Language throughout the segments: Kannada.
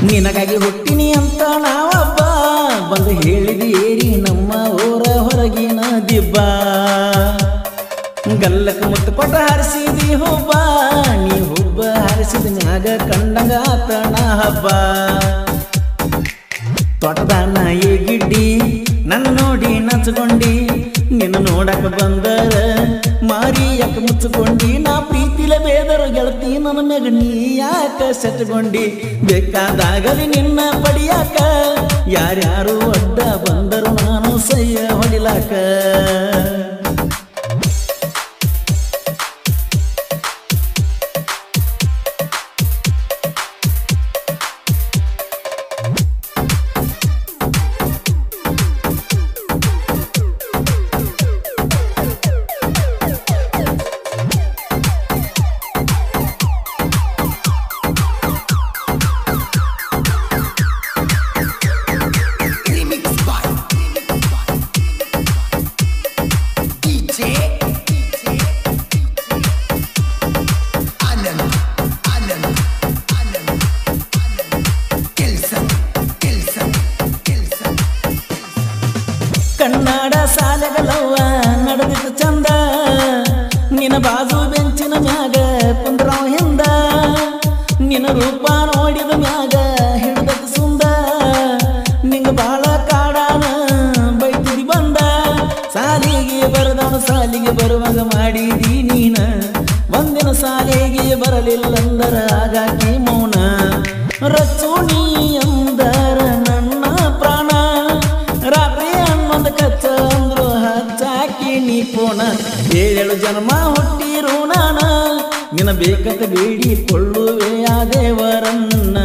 ನಿನಗಾಗಿ ಹುಟ್ಟಿನಿ ಅಂತ ನಾವಬ್ಬ ಬಂದು ಹೇಳಿದಿ ಏರಿ ನಮ್ಮ ಊರ ಹೊರಗಿನ ದಿಬ್ಬ ಗಲ್ಲಕ್ಕೆ ಮುತ್ತು ಕೊಟ್ಟ ಹಾರಿಸಿದಿ ಹುಬ್ಬ ನೀ ಹುಬ್ಬ ಹಾರಿಸಿದ ಮ್ಯಾಗ ಕಂಡಂಗ ಆತಣ ಹಬ್ಬ ತೋಟದ ನಾಯಿ ಗಿಡ್ಡಿ ನನ್ನ ನೋಡಿ ನಚ್ಕೊಂಡಿ ನಿನ್ನ ನೋಡಕ ಬಂದರ ಮಾರಿ ಯಾಕೆ ಮುಚ್ಚಿಕೊಂಡಿ ನಾ ಪ್ರೀತಿಲೆ ಬೇದರ ಗೆಳತಿ ನನ್ನ ಮ್ಯಾಗ ನೀ ಯಾಕ ಸೆಟ್ಕೊಂಡಿ ಬೇಕಾದಾಗಲಿ ನಿನ್ನ ಪಡಿಯಾಕ ಯಾರ್ಯಾರು ಅಡ್ಡ ಬಂದರು ನಾನು ಸಯ್ಯ ಹೊಡಿಲಾಕ ಕನ್ನಡ ಶಾಲೆಗಳವ್ವ ನಡೆದಿತ್ತು ಚಂದ ನಿನ್ನ ಬಾಜು ಬೆಂಚಿನ ಮ್ಯಾಗ ಕುಂದ್ರವ ಹಿಂದ ನಿನ್ನ ರೂಪ ನೋಡಿದ ಮ್ಯಾಗ ಹಿಡಿದತ್ತು ಸುಂದ ನಿಂಗ ಬಾಳ ಕಾಡಾನ ಬೈತಿದಿ ಬಂದ ಸಾಲಿಗೆ ಬರದವನು ಸಾಲಿಗೆ ಬರುವಾಗ ಮಾಡಿದಿ ನೀನ ಒಂದಿನ ಸಾಲಿಗೆ ಬರಲಿಲ್ಲಂದರ ಆಗಾಕಿ ಮೌನ ರಚ್ಚು ನೀ ಅಂದರ ನನ್ನ ಪ್ರಾಣ ರಾತ್ರಿ ಅನ್ನೊಂದು ಕಚ್ಚ ಅಂದ್ರು ಹಚ್ಚಾಕಿ ನೀ ಪೋಣ 7 ಜನ್ಮ ಹುಟ್ಟಿರು ನಾನ ನಿನ್ನ ಬೇಕಂತ ಬೇಡಿಕೊಳ್ಳುವೆ ಆ ದೇವರನ್ನ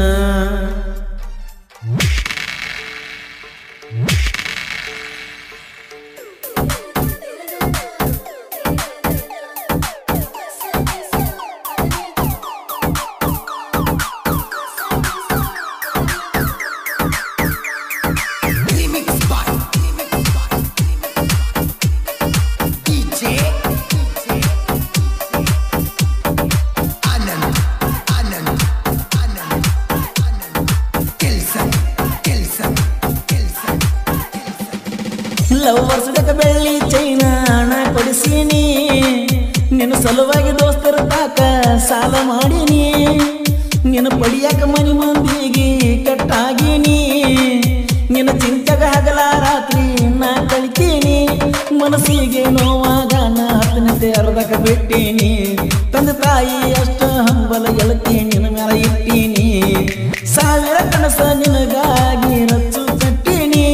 ಲವ್ ವರ್ಷದಕ ಬೆಳ್ಳಿ ಚೈನ ಹಣ ಕೊಡಿಸೀನಿ ನಿನ್ನ ಸಲುವಾಗಿ ದೋಸ್ತರ ತಾಕ ಸಾಲ ಮಾಡೀನಿ ನಿನ್ನ ಪಡಿಯಾಕ ಮನಿ ಮಂದಿಗೆ ಕಟ್ಟಾಗೀನಿ ನಿನ್ನ ಚಿಂತೆಗ ಹಗಲ ರಾತ್ರಿ ನಾ ಕಳಿತೀನಿ ಮನಸ್ಸಿಗೆ ನೋವಾಗ ನಾ ಹತ್ತನತೆ ಅರ್ಧಕ ಬಿಟ್ಟೀನಿ ತಂದೆ ತಾಯಿ ಅಷ್ಟ ಹಂಬಲ ಗೆಳತಿ ನಿನ್ನ ಮ್ಯಾಲ ಇಟ್ಟೀನಿ 1000 ಕನಸ ನಿನಗಾಗಿ ರಚ್ಚು ಕಟ್ಟೀನಿ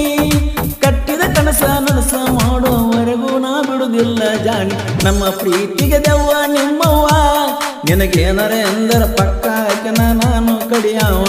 ಕಟ್ಟಿದ ಕನಸ ನನಸ ಮಾಡೋವರೆಗೂ ನಾ ಬಿಡುವುದಿಲ್ಲ ಜಾಣಿ ನಮ್ಮ ಪ್ರೀತಿಗೆ ದೆವ್ವ ನಿಮ್ಮವ್ವ ನಿನಗೇನರೆ ಎಂದರ ಪಕ್ಕ ಆಕೆನ ನಾನು ಕಡಿಯವ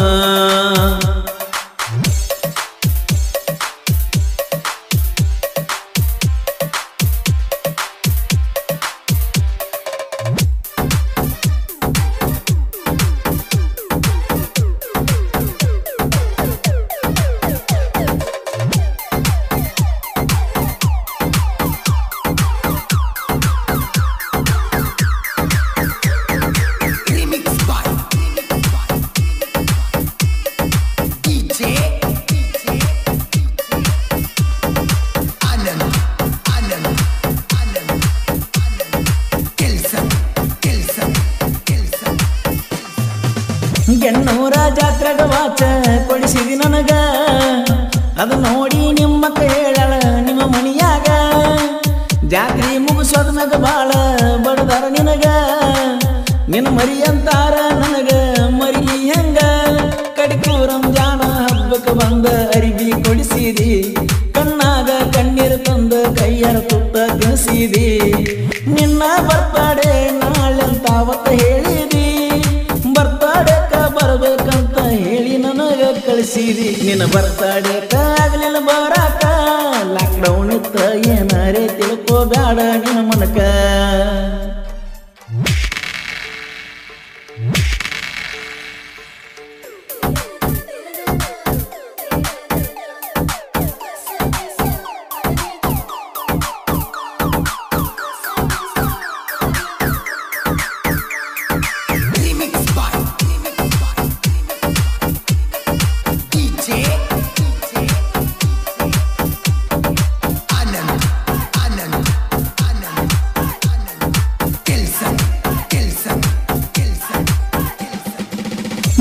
ಎಣ್ಣೂರ ಜಾತ್ರೆಗ ವಾಚ ಕೊಡಿಸಿದಿ ನನಗ ಅದು ನೋಡಿ ನಿಮ್ಮಕ್ಕ ಹೇಳಳ ನಿಮ್ಮ ಮನಿಯಾಗ ಜಾತ್ರೆ ಮುಗಿಸೋದ ಮ್ಯಾಗ ಬಾಳ ಬಡದಾರ ನಿನಗ ನಿನ್ನ ಮರಿ ಅಂತಾರ ನನಗ ಮರಿಲಿ ಹೆಂಗ ಕಡಿಕು ರಂಜಾನ ಹಬ್ಬಕ್ಕೆ ಬಂದ ಅರಿವಿ ಕೊಡಿಸಿದಿ ಕಣ್ಣಾಗ ಕಣ್ಣೀರು ತಂದ ಕೈಯರ ತುತ್ತ ತಿನ್ನಿಸಿದಿ ನಿನ್ನ ಬರ್ತಾಡೆ ನಾಳೆಂತಾವತ್ತ ಹೇಳಿದಿ ಬರ್ತಾಡಕ ಬರ್ಬೇಕಂತ ಹೇಳಿ ನನಗ ಕಳಿಸಿದಿ ನಿನ್ನ ಬರ್ತಾಡಕ ಆಗ್ಲಿಲ್ಲ ಬರಾಕ ಲಾಕ್ಡೌನ್ ಇತ್ತ ಏನಾರೇ ತಿಳ್ಕೋಬ್ಯಾಡ ನಿನ್ನ ಮನಕ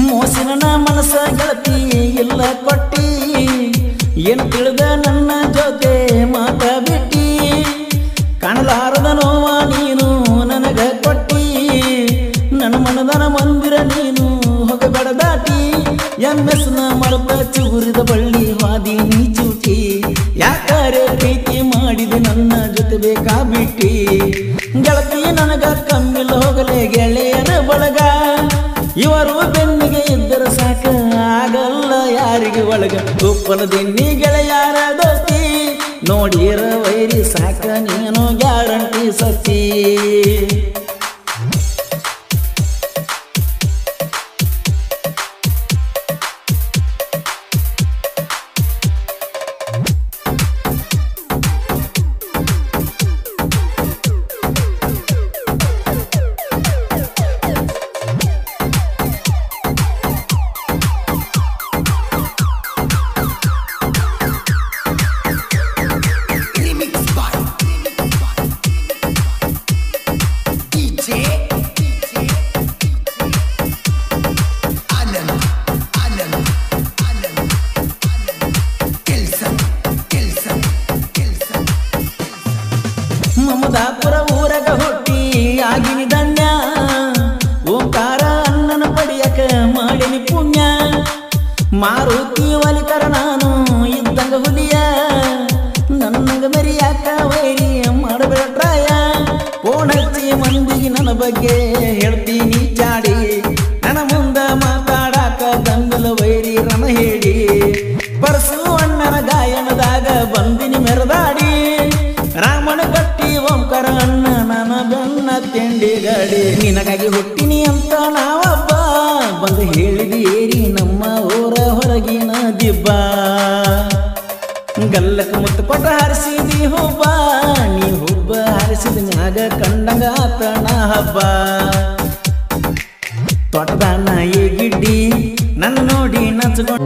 ಮೋಸಿನ ಮನಸ ಗೆಳತಿ ಇಲ್ಲ ಕೊಟ್ಟಿ ಏನು ತಿಳಿದ ನನ್ನ ಜೊತೆ ಮಾತ ಬಿಟ್ಟಿ ಕಾಣಲಾರದ ನೋವ ನೀನು ನನಗ ಕೊಟ್ಟಿ ನನ್ನ ಮನದನ ಮಂದಿರ ನೀನು ಹೋಗಬೇಡ ದಾಟಿ ಎಮ್ಮೆಸ್ನ ಮರದ ಚುಗುರಿದ ಬಳ್ಳಿ ಹಾದಿ ನೀ ಚೂಟಿ ಯಾಕರೆ ಪ್ರೀತಿ ಮಾಡಿದೆ ನನ್ನ ಜೊತೆ ಬೇಕಾ ಬಿಟ್ಟಿ ಗೆಳತಿ ನನಗ ಕಮ್ಮಿಲ್ಲ ಹೋಗಲೇ ಗೆಳೆಯರ ಬಳಗ ಇವರು ಬೆನ್ನಿಗೆ ಇದ್ದರ ಸಾಕ ಆಗಲ್ಲ ಯಾರಿಗೆ ಒಳಗ ಉಪ್ಪಲದಿನ್ನಿ ಗೆಳೆಯಾರ ದೋಸ್ತಿ ನೋಡಿರ ವೈರಿ ಸಾಕ ನೀನು ಗ್ಯಾರಂಟಿ ಸತಿ ಮಮದಾಪುರ ಊರಗ ಹುಟ್ಟಿ ಆಗಿನಿ ಧನ್ಯ ಓಂಕಾರ ಅನ್ನನ ಪಡಿಯಕ ಮಾಡಿನಿ ಪುಣ್ಯ ಮಾರುತಿ ಒಲಿಕರ ನಾನು ಇದ್ದಂಗ ಹುಲಿಯ ನನ್ನಂಗ ಮರಿಯಾಕ ವೈರಿ ಮಾಡಬೇಡ ಟ್ರಾಯ ಫೋನ್ ಹಚ್ಚಿ ಮಂದಿಗೆ ನನ್ನ ಬಗ್ಗೆ ಹೇಳ್ತೀನಿ ಜಾಡಿ ನನ್ನ ಮುಂದ ಮಾತಾಡಾಕ ದಂಗಲ ವೈರಿ ರಣ ಹೇಳಿ ಪರಸು ಅಣ್ಣನ ಗಾಯನದಾಗ ಬಂದಿನಿ ಮೆರದಾಡಿ ರಾಮನ ಕಟ್ಟಿ ಓಂಕಾರ ಅಣ್ಣ ನನ್ನ ಬೆನ್ನ ತಿಂಡಿ ಗಾಡಿ ನಿನಗಾಗಿ ಹುಟ್ಟಿನಿ ಅಂತ ನಾವಬ್ಬ ಬಂದು ಹೇಳಿದಿ ಏರಿ ನಮ್ಮ ಊರ ಹೊರಗಿನ ದಿಬ್ಬ ಗಲ್ಲಕ ಮುತ್ತು ಕೊಟ್ಟ ಹಾರಿಸಿದಿ ಹುಬ್ಬ ನೀ ಹುಬ್ಬ ಹಾರಿಸಿದ ಮ್ಯಾಗ ಕಂಡಂಗ ಆತಣ ಹಬ್ಬ ತೋಟದ ನಾಯಿ ಗಿಡ್ಡಿ ನನ್ನ ನೋಡಿ ನಚ್ಕೊಂಡು